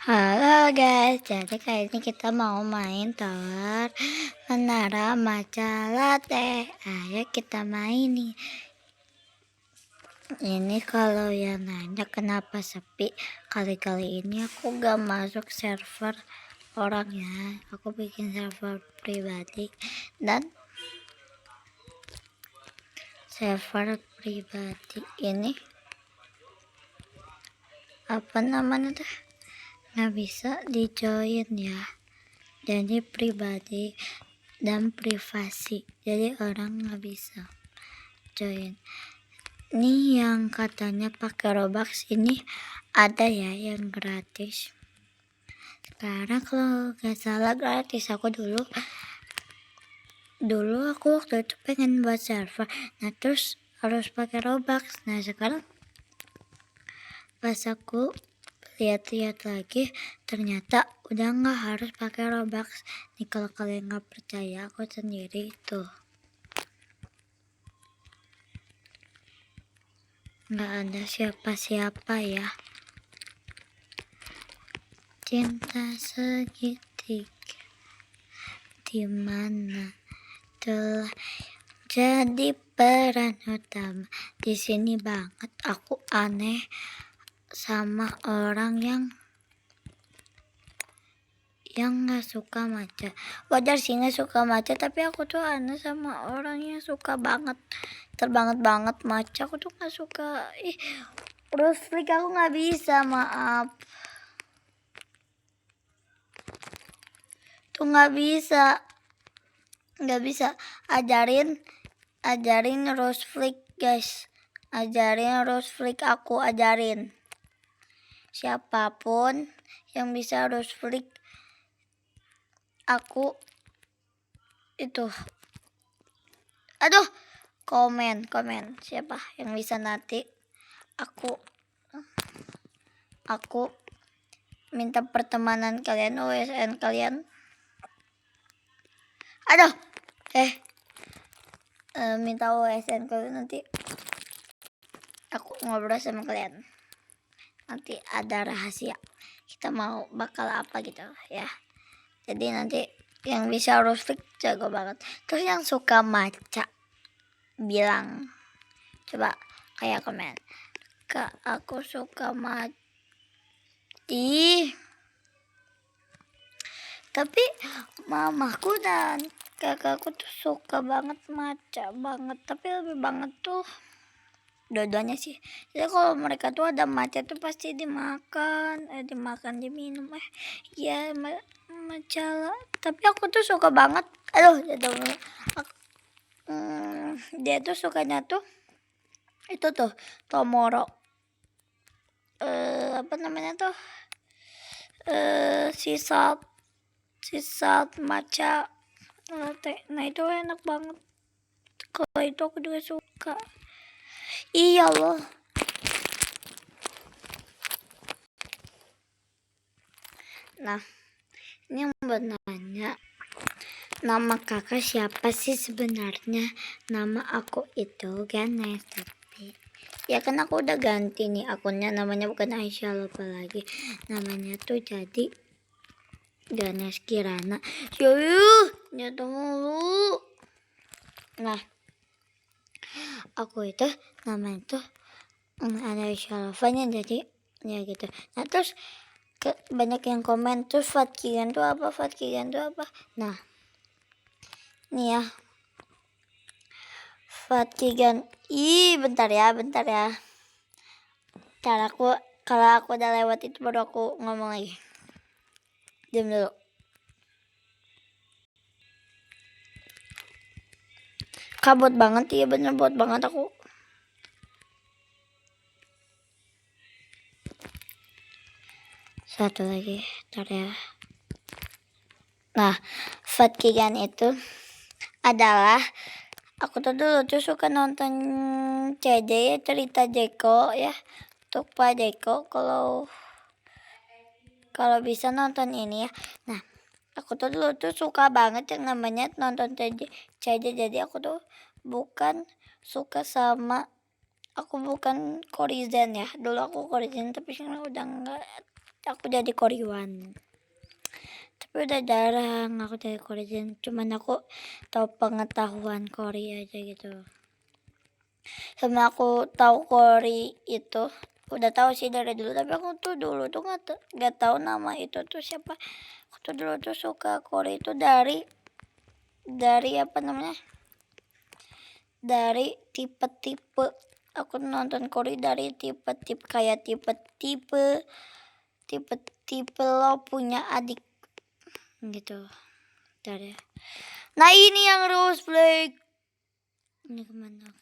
Halo guys, jadi kali ini kita mau main tower menara matcha latte. Ayo kita main nih. Ini kalau yang nanya kenapa sepi, kali-kali ini aku gak masuk server orang ya. Aku bikin server pribadi dan server pribadi ini apa namanya tuh? Nggak bisa di join ya. Jadi pribadi dan privasi, jadi orang nggak bisa join. Nih yang katanya pakai Robux ini ada ya yang gratis. Sekarang kalau nggak salah gratis. Aku dulu aku waktu itu pengen buat server, nah terus harus pakai Robux. Nah sekarang pas aku lihat-lihat lagi ternyata udah nggak harus pakai Robux. Nih kalau kalian nggak percaya, aku sendiri tuh nggak ada siapa-siapa ya. Cinta segitiga dimana telah jadi peran utama. Di sini banget aku aneh sama orang yang nggak suka matcha. Wajar sih nggak suka matcha, tapi aku tuh aneh sama orang yang suka banget, terbanget matcha. Aku tuh nggak suka. Rose Flick aku nggak bisa, maaf. Tuh nggak bisa. Ajarin Rose Flick guys. Ajarin Rose Flick, aku ajarin. Siapapun yang bisa Rose Flick, aku itu. Aduh, komen siapa yang bisa nanti aku minta pertemanan kalian, OSN kalian. Aduh, minta OSN kalian, nanti aku ngobrol sama kalian. Nanti ada rahasia, kita mau bakal apa gitu ya. Jadi nanti yang bisa rustik jago banget. Terus yang suka matcha bilang, coba kayak komen, Kak aku suka matcha. Tapi mamaku dan kakakku tuh suka banget matcha banget, tapi lebih banget tuh dua-duanya sih. Jadi kalau mereka tuh ada matcha tuh pasti dimakan, diminum ya matcha lah. Tapi aku tuh suka banget. Dia tuh sukanya tuh itu tuh Tomoro, apa namanya tuh, sisal matcha latte. Nah itu enak banget. Kalau itu aku juga suka. Iya loh. Nah, ini yang bertanya, nama kakak siapa sih sebenarnya? Nama aku itu Ganes, tapi ya kan aku udah ganti nih akunnya, namanya bukan Aisyah, lupa lagi namanya tuh jadi Ganes Kirana. Jatuh mulu. Nah, aku itu namanya tuh ada Aisyah Lavanya, jadi ya gitu. Nah terus banyak yang komen terus Fatkigan tuh apa. Nah nih ya, Fatkigan, bentar ya. Kalau aku udah lewat itu baru aku ngomong lagi. Diam dulu. Kabut banget, iya bener bot banget aku. Satu lagi, bentar ya. Nah, Fatkigan itu adalah, aku tuh dulu tuh suka nonton CJ ya, cerita Jeko ya, untuk Pak Jeko. Kalau bisa nonton ini ya. Nah, aku tuh dulu tuh suka banget yang namanya nonton CJ. Jadi aku tuh bukan Korizen ya. Dulu aku Korizen, tapi sekarang udah enggak. aku jadi Korean. Tapi udah jarang aku jadi Korean. Cuman aku tahu pengetahuan Korea aja gitu. Sama aku tahu Kori itu udah tahu sih dari dulu, tapi aku tuh dulu tuh nggak tahu nama itu tuh siapa. Aku tuh dulu tuh suka Kori itu dari apa namanya, dari tipe-tipe. Aku nonton Kori dari tipe-tipe, kayak tipe-tipe lo punya adik gitu. Dari. Nah ini yang Rose Blake. Ini kemana?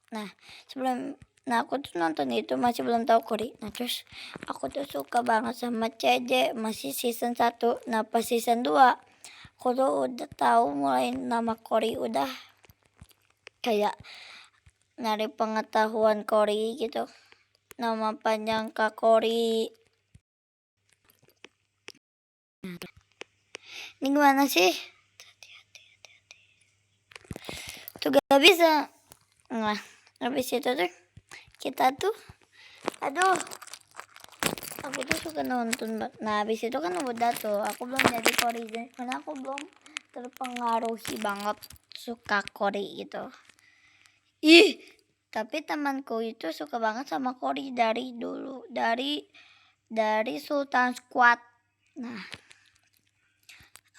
Nah aku tuh nonton itu masih belum tahu Kori. Nah terus aku tuh suka banget sama CJ, masih season 1. Nah pas season 2 aku tuh udah tahu mulai nama Kori, udah kayak nyari pengetahuan Kori gitu. Nama panjang Kak Kori. Ini gimana sih? Tuh gak bisa. Nah habis itu tuh kita tuh aduh, aku tuh suka nonton. Nah habis itu kan udah tuh aku belum jadi Korean karena aku belum terpengaruhi banget suka Kori gitu. Tapi temanku itu suka banget sama Kori dari dulu, dari Sultan Squad. Nah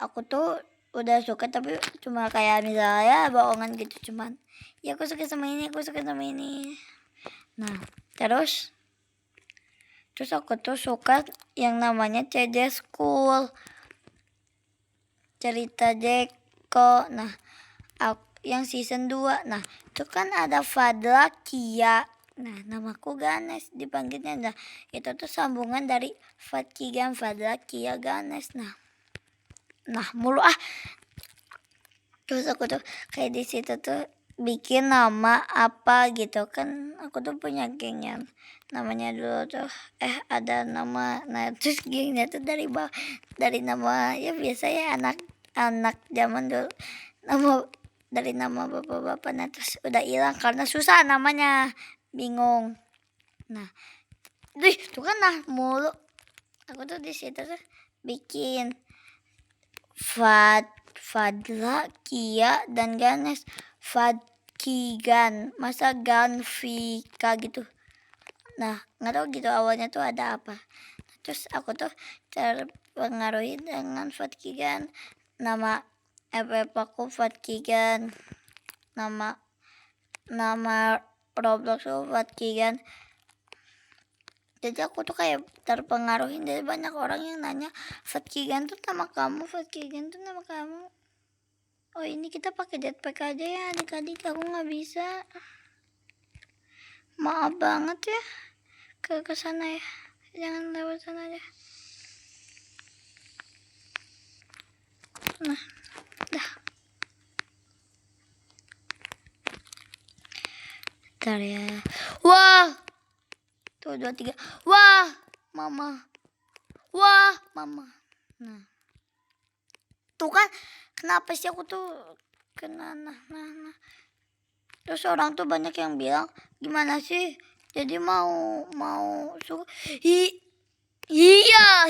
aku tuh udah suka tapi cuma kayak misalnya bohongan gitu, cuman ya aku suka sama ini, Nah terus aku tuh suka yang namanya CJ School, cerita Jeko. Nah yang season 2, nah itu kan ada Fadla Kia. Nah namaku Ganes dipanggilnya. Nah itu tuh sambungan dari Fatkigan, Fadla Kia, Ganes. Nah mulu terus aku tuh kayak di situ tuh bikin nama apa gitu kan. Aku tuh punya geng yang namanya dulu tuh ada nama. Nah terus gengnya tuh dari nama ya biasa ya anak zaman dulu, dari nama bapak-bapak. Nah terus udah hilang karena susah namanya, bingung. Nah tuh kan mulu aku tuh di situ tuh bikin Fadla, Kia, dan Ganes. Fadkigan, masa Ganvika gitu. Nah nggak tahu gitu awalnya tuh ada apa. Terus aku tuh terpengaruhi dengan Fadkigan. Nama FF aku Fadkigan. Nama Roblox aku Fadkigan. Jadi aku tuh kayak terpengaruhi dari banyak orang yang nanya, Fatkigan tuh nama kamu, Fatkigan tuh nama kamu. Oh ini kita pakai jetpack aja ya adik-adik, aku nggak bisa. Maaf banget ya, ke sana ya, jangan lewat sana aja. Nah, dah. Bentar ya. Wah, tuh 2, 3. Wah, mama. Nah, tuh kan kenapa sih aku tuh kena nah. Terus orang tuh banyak yang bilang, gimana sih jadi mau suka. Iya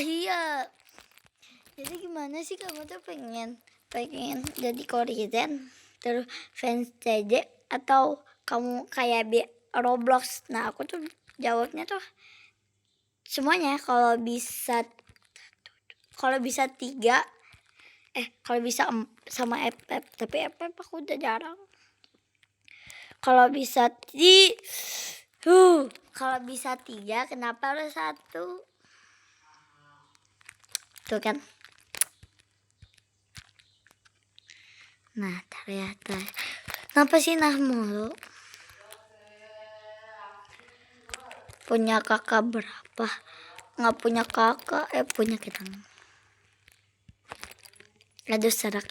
jadi gimana sih kamu tuh pengen jadi Korean terus fans CJ, atau kamu kayak Roblox? Nah aku tuh jawabnya tuh semuanya. Kalau bisa 3, kalau bisa sama FF, tapi FF aku udah jarang. Kalau bisa kalau bisa 3, kenapa harus 1? Tuh kan. Nah ternyata kenapa sih mulu? Punya kakak berapa? Nggak punya kakak, punya kita. Aduh serak.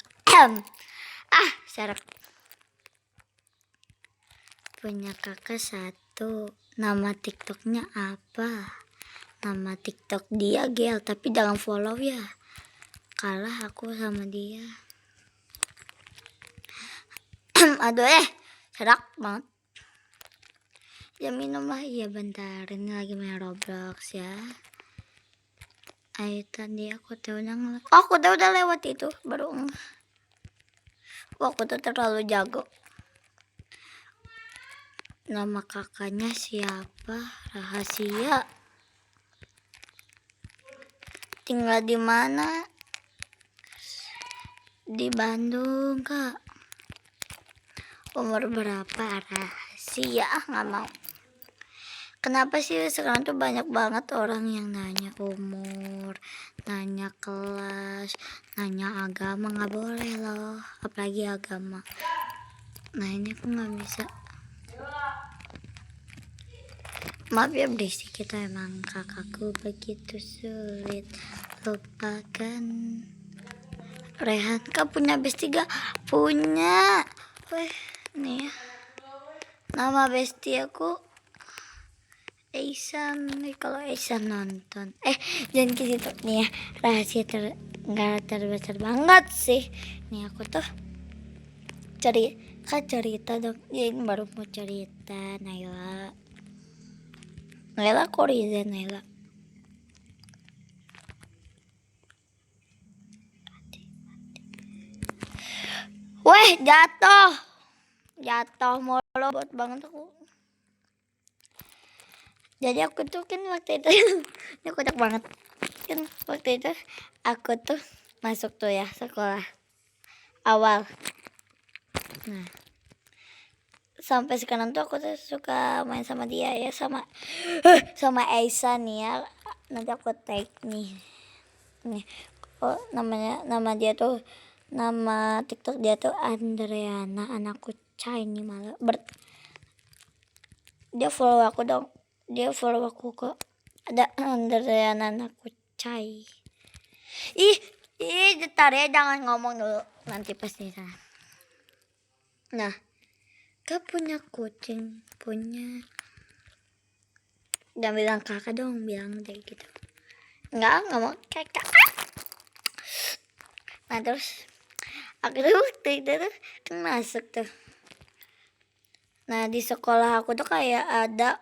Serak. Punya kakak 1. Nama TikToknya apa? Nama TikTok dia Gel, tapi jangan follow ya. Kalah aku sama dia. Aduh serak banget. Ya minum lah. Iya bentar, ini lagi main Roblox ya. Ayo tadi aku tuh udah lewat itu baru. Aku tuh terlalu jago. Nama kakaknya siapa? Rahasia. Tinggal di mana? Di Bandung, Kak. Umur berapa? Rahasia. Nggak mau. Kenapa sih sekarang tuh banyak banget orang yang nanya umur, nanya kelas, nanya agama? Nggak boleh loh, apalagi agama. Nah ini aku nggak bisa. Maaf ya berisik, kita emang kakakku begitu sulit lupakan. Rehan, kau punya bestie gak? Punya. Weh, nih ya. Nama bestie aku Aisan. Nih kalau Aisan nonton. Jangan ke situ nih ya. Rahasia nggak terbesar banget sih. Nih aku tuh cerita dong. Ini baru mau cerita, Naila. Naila kok Riza Naila. Weh, jatuh mulu buat banget aku. Jadi aku tuh kan waktu itu ini kocak banget kan, waktu itu aku tuh masuk tuh ya sekolah awal. Nah sampai sekarang tuh aku tuh suka main sama dia ya, sama Aisyah nih ya. Nanti aku tag nih nama dia tuh, nama TikTok dia tuh Andreana, anakku Cai nih malah dia follow aku dong. Dia follow aku kok. Ada Andreana anakku Cai. Ih, bentar ya, jangan ngomong dulu. Nanti pasti sana. Nah, kau punya kucing, punya. Jangan bilang kakak dong, bilang kayak gitu. Enggak mau kakak. Nah terus, aku tuh waktu itu tuh kan masuk tuh. Nah di sekolah aku tuh kayak ada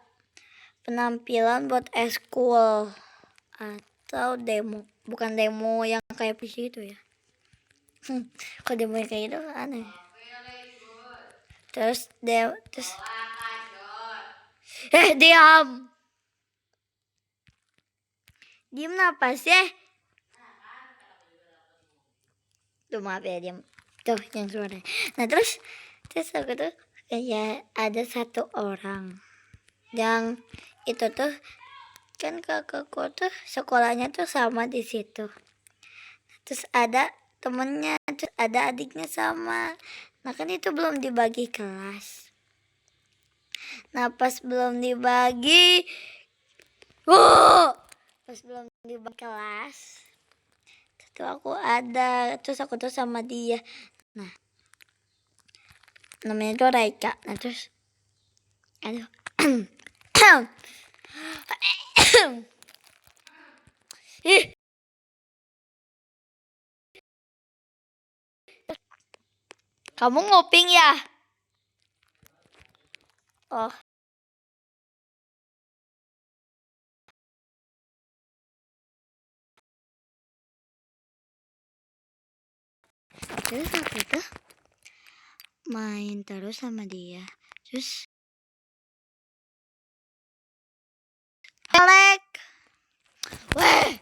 penampilan buat eskul atau demo, bukan demo yang kayak PC itu ya. Kok demo yang kayak itu aneh. Terus diam apa sih? Tuh maaf ya, diam tuh yang suara. Nah terus aku tuh kayak ada satu orang yang itu tuh kan kakakku tuh sekolahnya tuh sama di situ. Terus ada temennya, terus ada adiknya sama. Nah kan itu belum dibagi kelas. Nah pas belum dibagi kelas, itu aku ada, terus aku tuh sama dia. Nah namanya tuh Raika. Nah terus aduh ih, kamu nguping ya? Oh. Terus aku tuh main terus sama dia. Terus elek. Weh.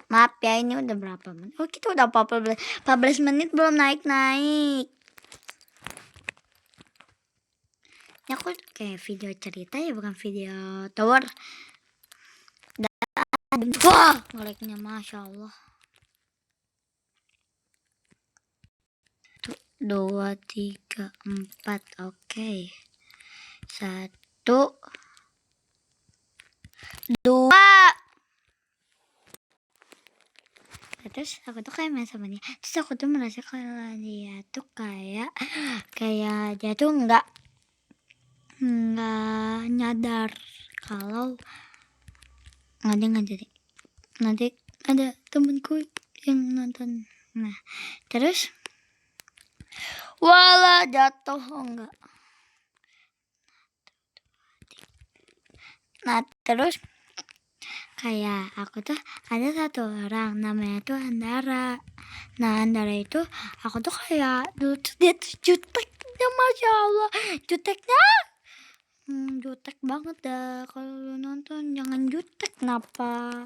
Maaf ya, ini udah berapa menit? Oh kita udah 14 menit belum naik-naik. Ini aku kayak video cerita ya, bukan video tower. Wah, ngeleknya Masya Allah. 2, 3, 4. Oke. 1, 2. Terus aku tuh kayak main sama dia. Terus aku tuh merasa kalau dia tuh kayak dia tuh nggak nyadar kalau nanti ada temenku yang nonton Nah terus wala jatuh enggak. Nah terus kayak aku tuh ada satu orang namanya tuh Andara. Nah Andara itu aku tuh kayak dulu tuh dia tuh jutek ya, Masya Allah juteknya jutek banget dah. Kalau lu nonton jangan jutek kenapa.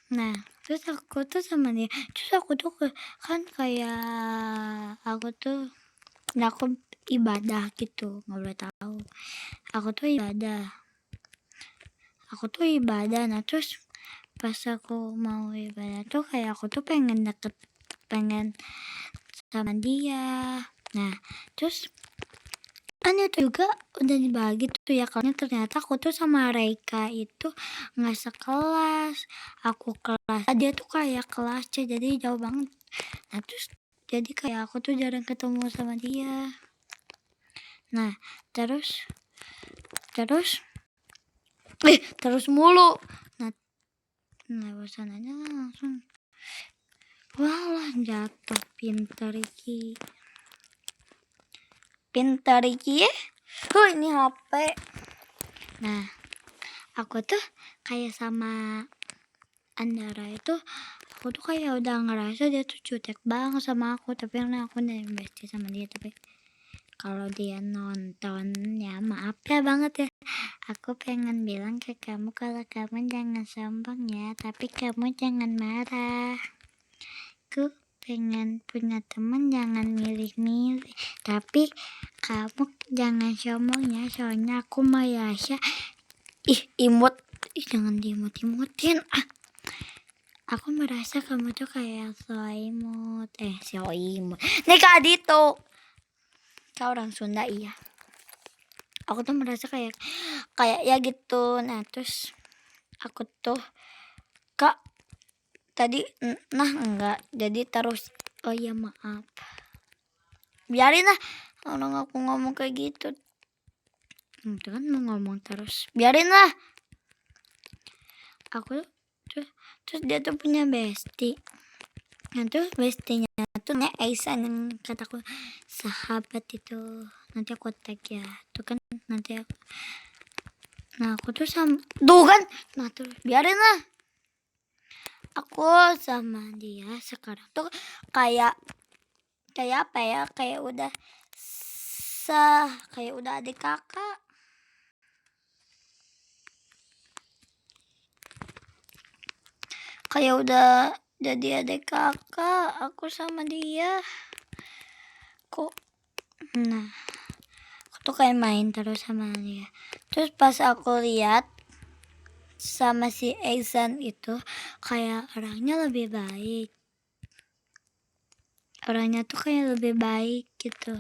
Nah terus aku tuh sama dia, terus aku tuh kan kayak aku tuh ibadah gitu, nggak boleh tahu aku tuh ibadah. Nah terus pas aku mau ibadah tuh kayak aku tuh pengen sama dia. Nah terus kan itu juga udah dibagi tuh ya, kalau ternyata aku tuh sama Reika itu nggak sekelas. Aku kelas A, dia tuh kayak kelas C, jadi jauh banget. Nah terus jadi kayak aku tuh jarang ketemu sama dia. Nah terus mulu. Nah bosananya langsung walah jatuh. Pintar Iki ya. Ini HP. Nah aku tuh kayak sama Andara itu, aku tuh kayak udah ngerasa dia tuh jutek banget sama aku. Tapi karena aku udah bestie sama dia, tapi kalau dia nonton ya maaf ya banget ya. Aku pengen bilang ke kamu kalau kamu jangan sombong ya, tapi kamu jangan marah. Aku pengen punya teman jangan milih-milih, tapi kamu jangan sombong ya, soalnya aku merasa imut. Jangan diimut-imutin. Aku merasa kamu tuh kayak soimut. Nih Kak Adito, kau orang Sunda iya. Aku tuh merasa kayak ya gitu. Nah terus aku tuh Kak tadi enggak jadi terus. Oh iya maaf, biarin lah orang aku ngomong kayak gitu. Itu kan mau ngomong terus, biarin lah. Aku terus dia tuh punya bestie. Nah tuh bestinya tuh Aisan yang kataku sahabat itu. Nanti aku tag ya tuh kan nanti aku. Nah aku tuh sama tuh kan. Nah tuh biarin lah. Aku sama dia sekarang tuh kayak apa ya, kayak udah adik kakak. Kayak udah jadi adik kakak aku sama dia kok. Nah aku tuh kayak main terus sama dia. Terus pas aku lihat sama si Aisan itu kayak orangnya lebih baik. Orangnya tuh kayak lebih baik gitu.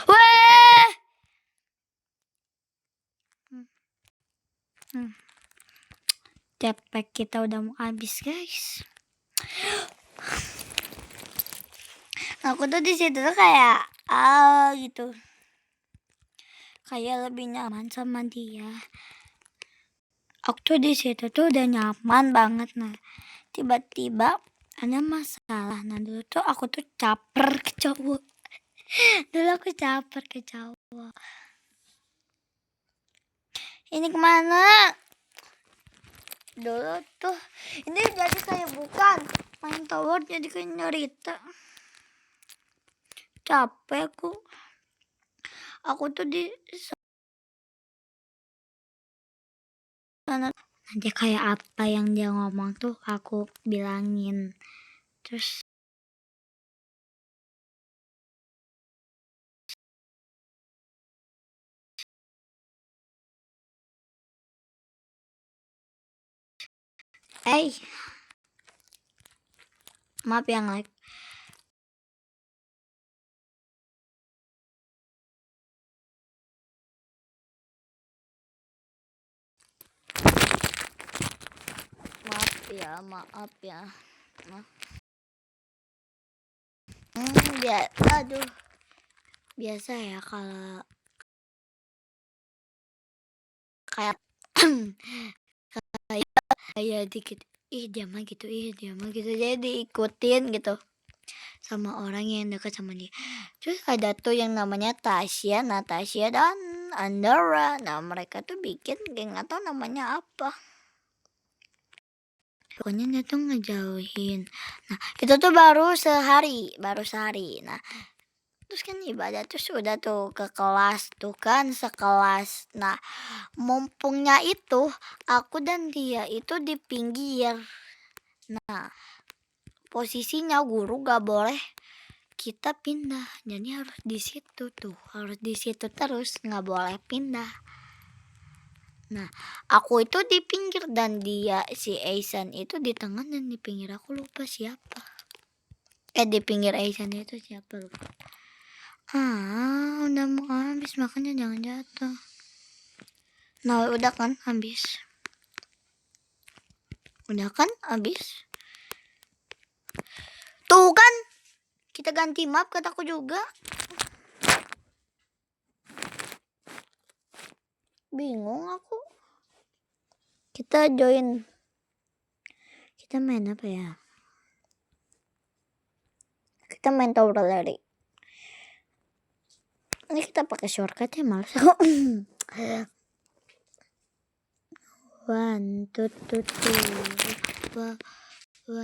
Weh. Cepet kita udah mau habis guys. Aku tuh di situ tuh kayak gitu. Kayak lebih nyaman sama dia. Aku tuh di situ tuh udah nyaman banget. Nah tiba-tiba ada masalah. Nah dulu tuh aku tuh caper ke cowok. Ini kemana? Dulu tuh ini jadi kayak bukan main tower, jadi kayak nyerita. Capek aku tuh di sana. Nanti kayak apa yang dia ngomong tuh aku bilangin. Terus maaf yang like. Maaf ya. Aduh. Biasa ya kalau kayak kayak dikit, ih dia mah gitu, ih dia mah gitu, jadi diikutin gitu sama orang yang dekat sama dia. Terus ada tuh yang namanya Tasya, Natasha dan Andara. Nah mereka tuh bikin geng atau namanya apa. Pokoknya dia tuh ngejauhin. Nah itu tuh baru sehari. Nah terus kan ibadah tuh sudah tuh ke kelas tuh kan sekelas. Nah mumpungnya itu aku dan dia itu di pinggir. Nah posisinya guru gak boleh kita pindah, jadi harus di situ tuh, harus di situ terus, nggak boleh pindah. Nah aku itu di pinggir dan dia si Aisan itu di tengah dan di pinggir, aku lupa siapa. Di pinggir Aisan itu siapa lupa. Udah mau habis, makanya jangan jatuh. Nah udah kan habis. Udah kan habis. Tuh kan kita ganti map, kataku juga. Bingung aku. Kita join. Kita main apa ya? Kita main Tower Lari. Ini kita pakai shortcut ya, malas aku. 1, 2, 3, 4.